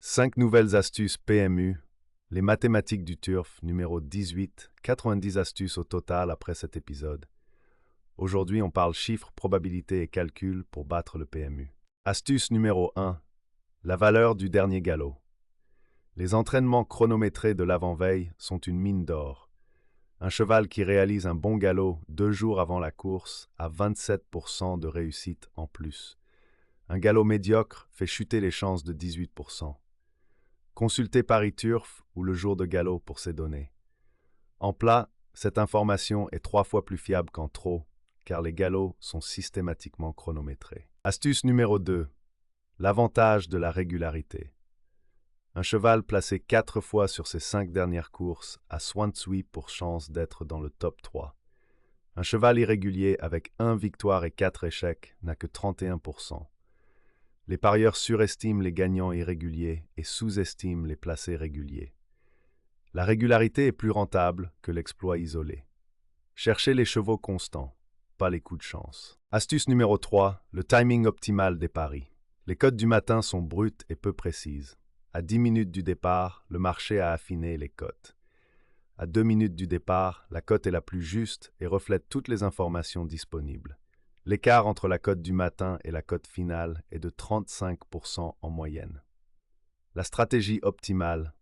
5 nouvelles astuces PMU, les mathématiques du turf, numéro 18, 90 astuces au total après cet épisode. Aujourd'hui, on parle chiffres, probabilités et calculs pour battre le PMU. Astuce numéro 1, la valeur du dernier galop. Les entraînements chronométrés de l'avant-veille sont une mine d'or. Un cheval qui réalise un bon galop 2 jours avant la course a 27% de réussite en plus. Un galop médiocre fait chuter les chances de 18%. Consultez Paris Turf ou le jour de galop pour ces données. En plat, cette information est 3 fois plus fiable qu'en trot, car les galops sont systématiquement chronométrés. Astuce numéro 2. L'avantage de la régularité. Un cheval placé 4 fois sur ses 5 dernières courses a 68 pour chance d'être dans le top 3. Un cheval irrégulier avec 1 victoire et 4 échecs n'a que 31%. Les parieurs surestiment les gagnants irréguliers et sous-estiment les placés réguliers. La régularité est plus rentable que l'exploit isolé. Cherchez les chevaux constants, pas les coups de chance. Astuce numéro 3, le timing optimal des paris. Les cotes du matin sont brutes et peu précises. À 10 minutes du départ, le marché a affiné les cotes. À 2 minutes du départ, la cote est la plus juste et reflète toutes les informations disponibles. L'écart entre la cote du matin et la cote finale est de 35% en moyenne. La stratégie optimale: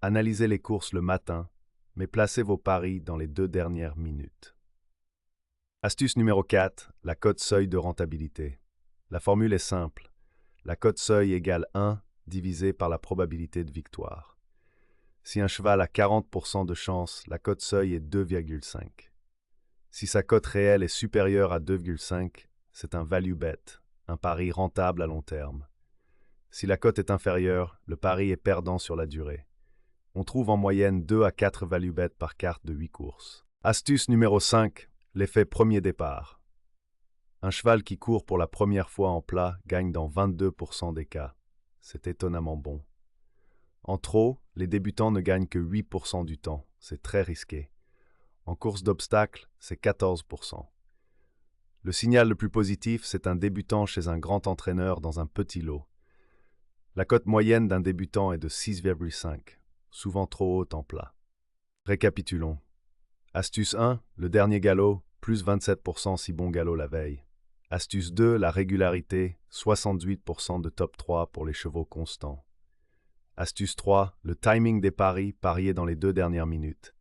analysez les courses le matin, mais placez vos paris dans les 2 dernières minutes. Astuce numéro 4, la cote seuil de rentabilité. La formule est simple. La cote seuil égale 1 divisé par la probabilité de victoire. Si un cheval a 40% de chance, la cote seuil est 2,5. Si sa cote réelle est supérieure à 2,5, c'est un value bet, un pari rentable à long terme. Si la cote est inférieure, le pari est perdant sur la durée. On trouve en moyenne 2 à 4 value bets par carte de 8 courses. Astuce numéro 5, l'effet premier départ. Un cheval qui court pour la première fois en plat gagne dans 22% des cas. C'est étonnamment bon. En trot, les débutants ne gagnent que 8% du temps. C'est très risqué. En course d'obstacles, c'est 14%. Le signal le plus positif, c'est un débutant chez un grand entraîneur dans un petit lot. La cote moyenne d'un débutant est de 6,5, souvent trop haute en plat. Récapitulons. Astuce 1, le dernier galop, plus 27% si bon galop la veille. Astuce 2, la régularité, 68% de top 3 pour les chevaux constants. Astuce 3, le timing des paris, pariés dans les 2 dernières minutes.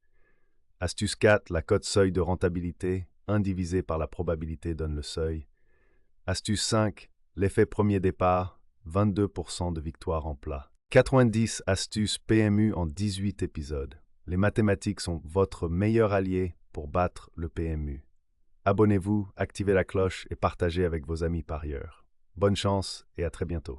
Astuce 4, la cote seuil de rentabilité, 1 divisé par la probabilité donne le seuil. Astuce 5, l'effet premier départ, 22% de victoire en plat. 90 astuces PMU en 18 épisodes. Les mathématiques sont votre meilleur allié pour battre le PMU. Abonnez-vous, activez la cloche et partagez avec vos amis parieurs. Bonne chance et à très bientôt.